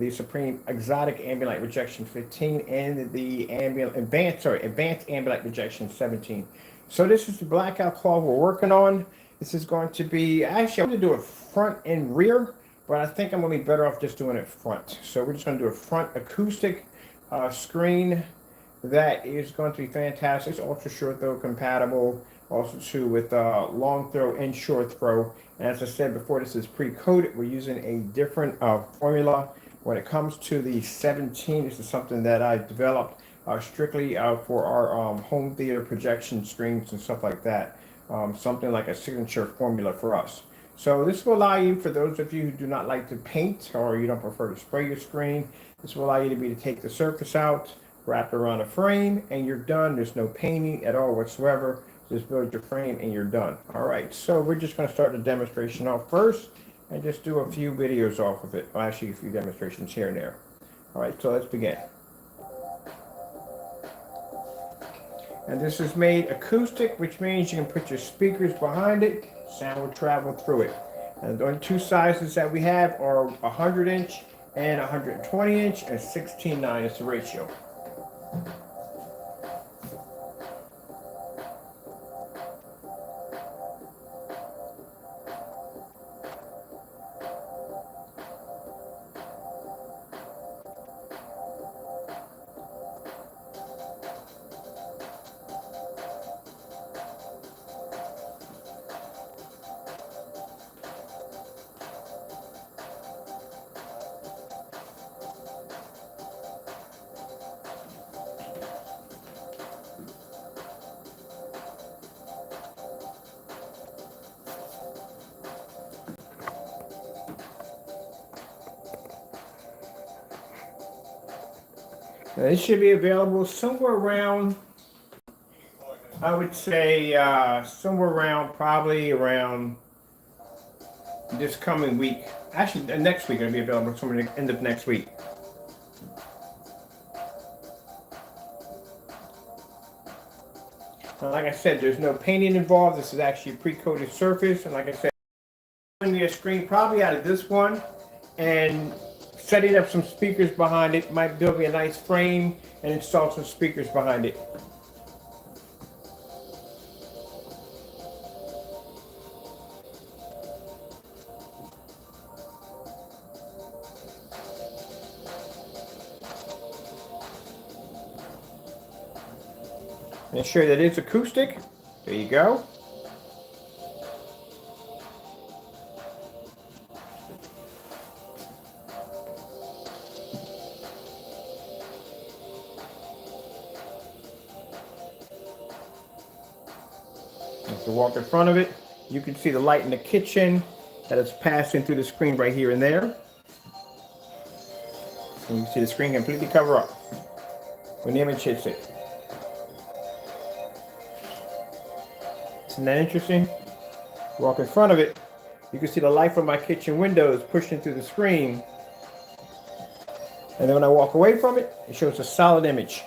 the Supreme Exotic Ambient Light Rejection 15 and the Advanced Ambient Light Rejection 17. So this is the blackout cloth we're working on. This is going to be, actually I'm going to do it front and rear, but I think I'm going to be better off just doing it front. So we're just going to do a front acoustic screen that is going to be fantastic. It's ultra short throw compatible, also too with long throw and short throw. And as I said before, this is pre-coated. We're using a different formula. When it comes to the 17, this is something that I developed strictly for our home theater projection screens and stuff like that. Something like a signature formula for us. So this will allow you, for those of you who do not like to paint or you don't prefer to spray your screen, this will allow you to take the surface out, wrap it around a frame, and you're done. There's no painting at all whatsoever. Just build your frame and you're done. All right, so we're just going to start the demonstration off first and just do a few videos off of it. Well, actually, a few demonstrations here and there. All right, so let's begin. And this is made acoustic, which means you can put your speakers behind it. Sound will travel through it. And the only two sizes that we have are 100-inch and 120-inch, and 16:9 is the ratio. Now, this should be available somewhere around, I would say, somewhere around, probably around this coming week. Actually, next week it'll be available somewhere at the end of next week. Now, like I said, there's no painting involved. This is actually a pre-coated surface. And like I said, I'm going to screen probably out of this one and setting up some speakers behind it. Might build me a nice frame and install some speakers behind it. Make sure that it's acoustic. There you go. If you walk in front of it, you can see the light in the kitchen that is passing through the screen right here and there. And you can see the screen completely cover up when the image hits it. Isn't that interesting? Walk in front of it, you can see the light from my kitchen windows pushing through the screen. And then when I walk away from it, it shows a solid image.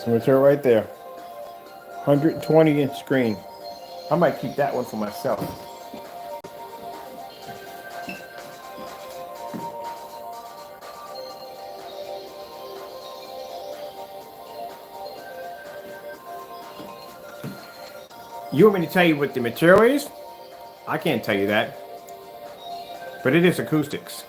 That's the material right there. 120-inch screen. I might keep that one for myself. You want me to tell you what the material is? I can't tell you that. But it is acoustics.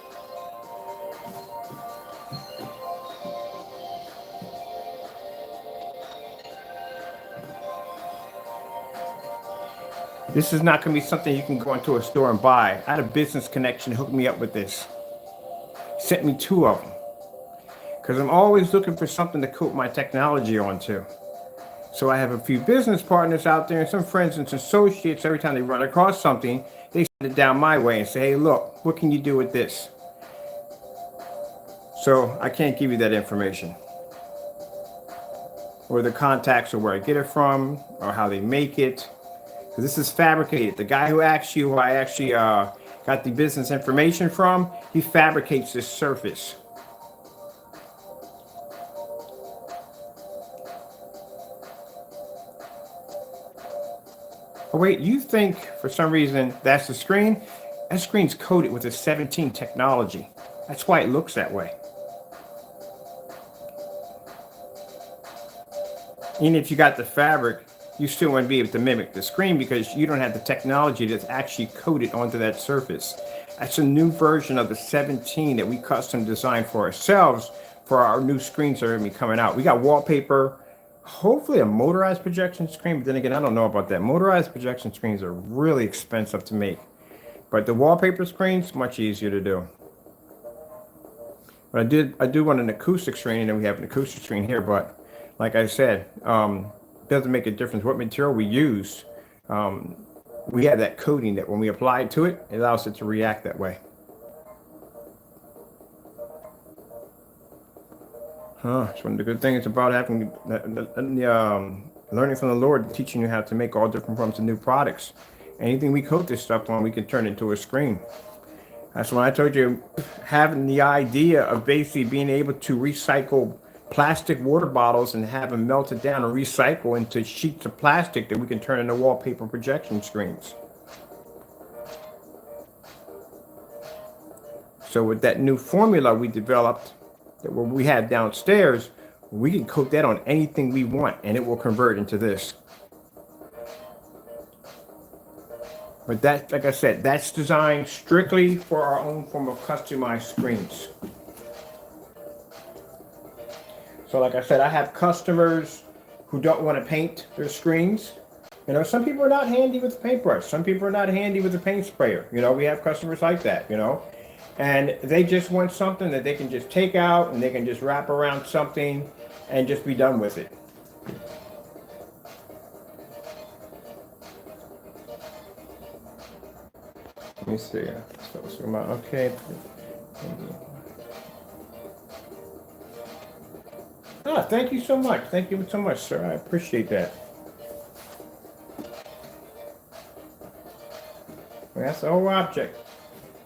This is not going to be something you can go into a store and buy. I had a business connection hook me up with this. Sent me 2 of them. Because I'm always looking for something to coat my technology onto. So I have a few business partners out there and some friends and some associates. Every time they run across something, they send it down my way and say, hey, look, what can you do with this? So I can't give you that information. Or the contacts or where I get it from or how they make it. This is fabricated. The guy who asked you, who I actually got the business information from, he fabricates this surface. Oh wait, you think for some reason that's the screen? That screen's coated with a 17 technology. That's why it looks that way. Even if you got the fabric, you still wouldn't be able to mimic the screen because you don't have the technology that's actually coated onto that surface. That's a new version of the 17 that we custom designed for ourselves for our new screens that are going to be coming out. We got wallpaper, hopefully a motorized projection screen, but then again, I don't know about that. Motorized projection screens are really expensive to make, but the wallpaper screens, much easier to do. But I do want an acoustic screen, and we have an acoustic screen here, but like I said, it doesn't make a difference what material we use. We have that coating that when we apply it to it, it allows it to react that way. It's one of the good things about having learning from the Lord, teaching you how to make all different forms of new products. Anything we coat this stuff on, we can turn into a screen. That's when I told you, having the idea of basically being able to recycle plastic water bottles and have them melted down and recycle into sheets of plastic that we can turn into wallpaper projection screens. So with that new formula we developed, that what we have downstairs, we can coat that on anything we want and it will convert into this. But that, like I said, that's designed strictly for our own form of customized screens. So like I said, I have customers who don't want to paint their screens. You know, some people are not handy with the paintbrush. Some people are not handy with the paint sprayer. You know, we have customers like that, you know. And they just want something that they can just take out and they can just wrap around something and just be done with it. Let me see. Okay. Thank you so much. Thank you so much, sir. I appreciate that. Well, that's the whole object.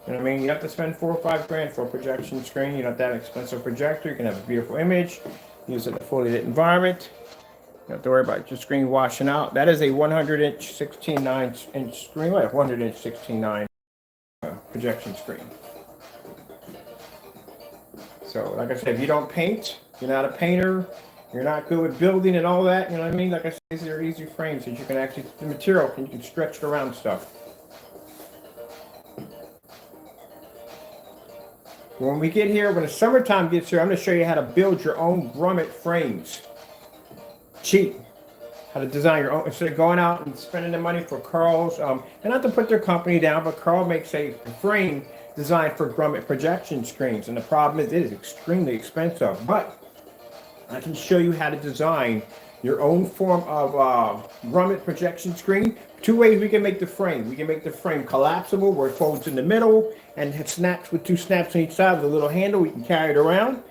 You know what I mean? You have to spend $4 or $5 grand for a projection screen. You don't have that expensive projector. You can have a beautiful image. Use it in a fully lit environment. You don't have to worry about your screen washing out. That is a 100-inch, 16.9-inch screen. What? 100-inch, 16.9 projection screen. So, like I said, if you don't paint, you're not a painter, you're not good with building and all that, you know what I mean? Like I said, these are easy frames that you can actually, the material, you can stretch it around stuff. When we get here, when the summertime gets here, I'm going to show you how to build your own grommet frames. Cheap. How to design your own, instead of going out and spending the money for Carl's, and not to put their company down, but Carl makes a frame designed for grommet projection screens, and the problem is it is extremely expensive, but I can show you how to design your own form of grommet projection screen. 2 ways we can make the frame. We can make the frame collapsible where it folds in the middle and it snaps with 2 snaps on each side with a little handle. We can carry it around,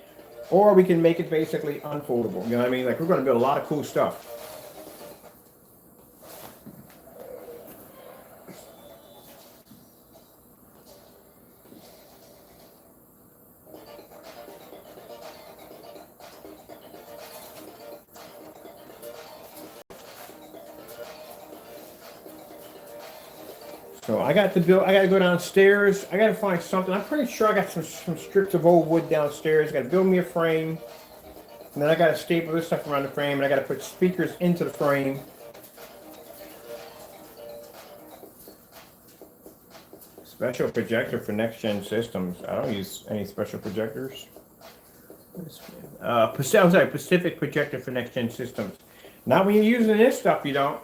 or we can make it basically unfoldable. You know what I mean? Like, we're going to build a lot of cool stuff. So I got to build. I got to go downstairs. I got to find something. I'm pretty sure I got some strips of old wood downstairs. I got to build me a frame, and then I got to staple this stuff around the frame, and I got to put speakers into the frame. Special projector for next gen systems. I don't use any special projectors. Pacific projector for next gen systems. Not when you're using this stuff, you don't.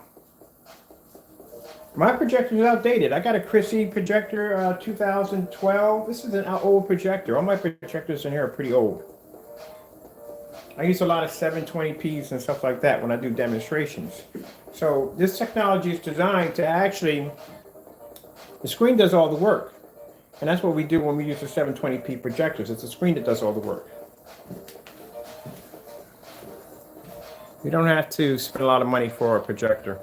My projector is outdated. I got a Chrissy projector, 2012. This is an old projector. All my projectors in here are pretty old. I use a lot of 720p's and stuff like that when I do demonstrations. So this technology is designed to actually, the screen does all the work. And that's what we do when we use the 720p projectors. It's the screen that does all the work. You don't have to spend a lot of money for a projector.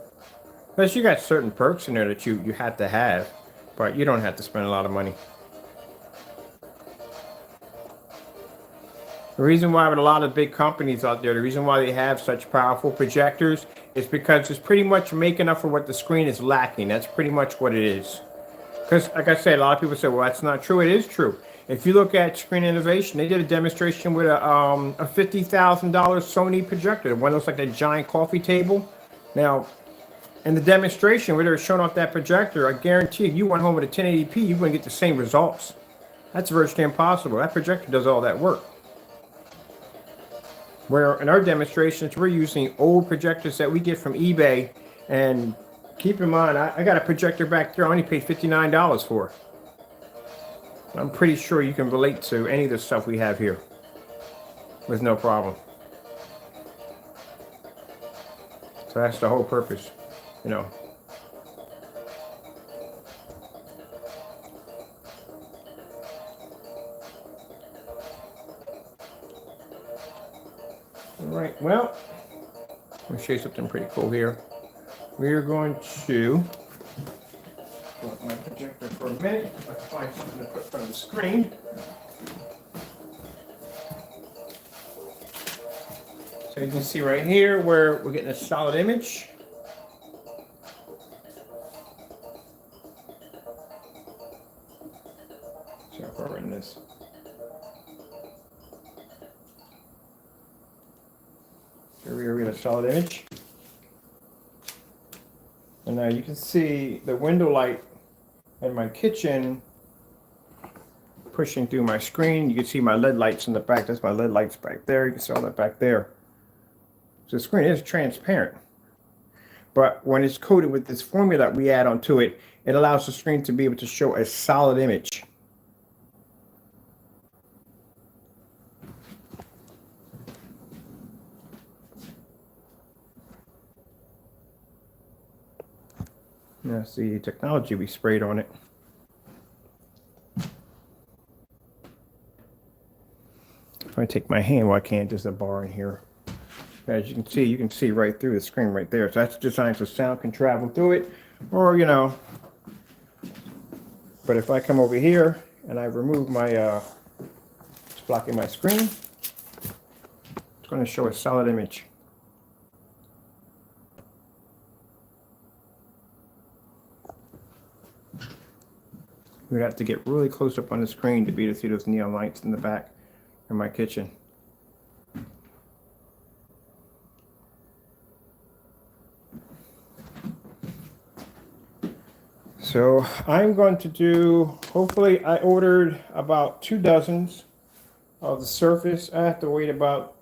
Plus, you got certain perks in there that you have to have, but you don't have to spend a lot of money. The reason why with a lot of big companies out there, the reason why they have such powerful projectors is because it's pretty much making up for what the screen is lacking. That's pretty much what it is. Because, like I said, a lot of people say, well, that's not true. It is true. If you look at Screen Innovation, they did a demonstration with a $50,000 Sony projector. The one looks like a giant coffee table. Now, in the demonstration where they were showing off that projector, I guarantee if you went home with a 1080p, you wouldn't get the same results. That's virtually impossible. That projector does all that work. Where in our demonstrations, we're using old projectors that we get from eBay. And keep in mind, I got a projector back there I only paid $59 for. I'm pretty sure you can relate to any of the stuff we have here with no problem. So that's the whole purpose, you know. All right, well, let me show you something pretty cool here. We're going to put my projector for a minute. Let's find something to put in front of the screen. So you can see right here where we're getting a solid image. So if we're in this. Here we get a solid image. And now you can see the window light in my kitchen pushing through my screen. You can see my LED lights in the back. That's my LED lights back there. You can see all that back there. So the screen is transparent. But when it's coated with this formula that we add onto it, it allows the screen to be able to show a solid image. That's the technology we sprayed on it. If I take my hand, well, I can't, there's a bar in here. As you can see right through the screen right there. So that's designed so sound can travel through it, or, you know. But if I come over here and I remove my, it's blocking my screen, it's going to show a solid image. We'd have to get really close up on the screen to be able to see those neon lights in the back of my kitchen. So I'm going to do, hopefully I ordered about 2 dozens of the surface. I have to wait about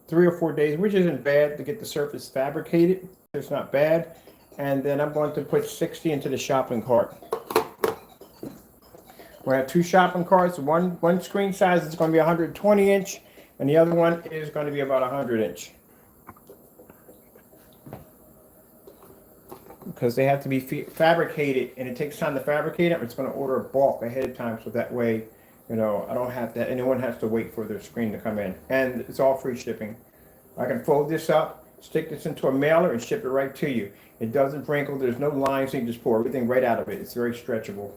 3 or 4 days, which isn't bad to get the surface fabricated. It's not bad. And then I'm going to put 60 into the shopping cart. We have 2 shopping carts. One screen size is going to be 120 inch, and the other one is going to be about 100 inch. Because they have to be fabricated, and it takes time to fabricate them. It's going to order a bulk ahead of time, so that way, you know, I don't have to, anyone has to wait for their screen to come in. And it's all free shipping. I can fold this up, stick this into a mailer, and ship it right to you. It doesn't wrinkle. There's no lines. You can just pull everything right out of it. It's very stretchable.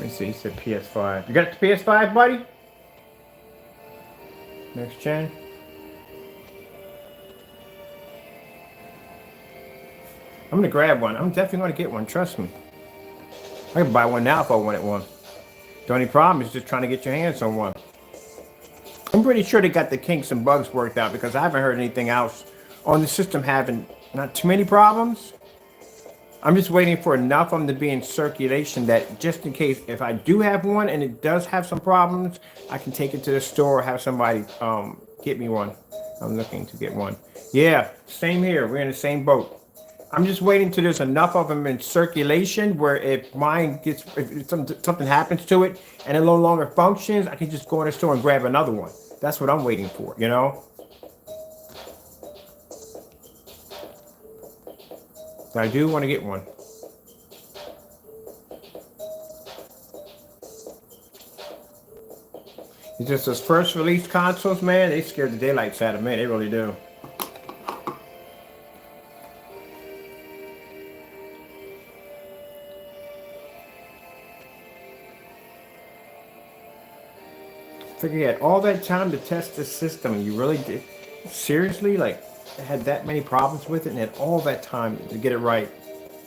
me see. He said PS5. You got the PS5, buddy? Next gen. I'm gonna grab one. I'm definitely gonna get one. Trust me. I can buy one now if I wanted one. The only problem is just trying to get your hands on one. I'm pretty sure they got the kinks and bugs worked out because I haven't heard anything else on the system having not too many problems. I'm just waiting for enough of them to be in circulation that just in case if I do have one and it does have some problems, I can take it to the store or have somebody get me one. I'm looking to get one. Yeah, same here. We're in the same boat. I'm just waiting till there's enough of them in circulation where if mine gets, if something happens to it and it no longer functions, I can just go in the store and grab another one. That's what I'm waiting for, you know? So I do want to get one. It's just those first release consoles, man, they scared the daylights out of me. They really do. Figure you had all that time to test the system and you really did seriously like had that many problems with it and had all that time to get it right.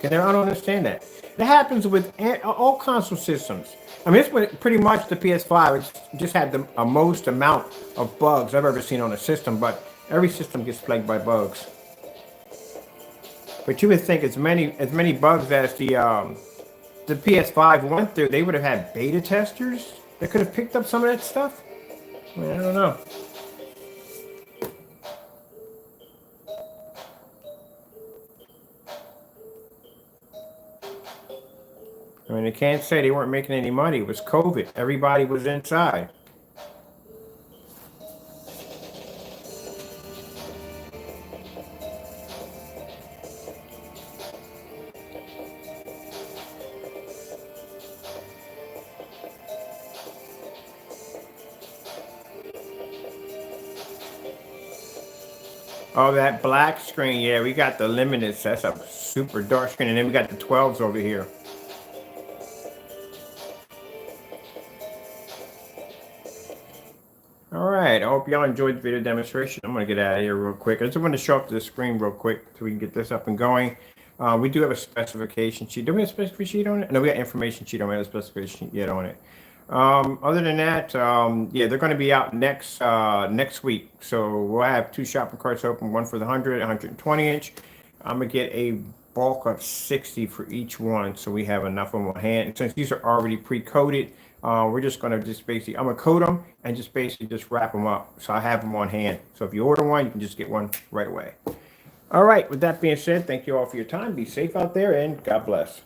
I don't understand that. It happens with all console systems. I mean, it's pretty much the PS5. It's just had the most amount of bugs I've ever seen on a system, but every system gets plagued by bugs. But you would think as many bugs as the PS5 went through, they would have had beta testers that could have picked up some of that stuff. I mean, I don't know. I mean, they can't say they weren't making any money. It was COVID. Everybody was inside. Oh, that black screen. Yeah, we got the limited. That's a super dark screen. And then we got the 12s over here. All right, I hope y'all enjoyed the video demonstration. I'm going to get out of here real quick. I just want to show up to the screen real quick so we can get this up and going. We do have a specification sheet. Do we have a specification sheet on it? No, we got information sheet on it. We have a specification sheet yet on it. Other than that, yeah, they're going to be out next week. So we'll have 2 shopping carts open, one for the 120 inch. I'm going to get a bulk of 60 for each one. So we have enough on hand. And since these are already pre-coated, we're just going to just basically, I'm going to coat them and just basically just wrap them up. So I have them on hand. So if you order one, you can just get one right away. All right. With that being said, thank you all for your time. Be safe out there and God bless.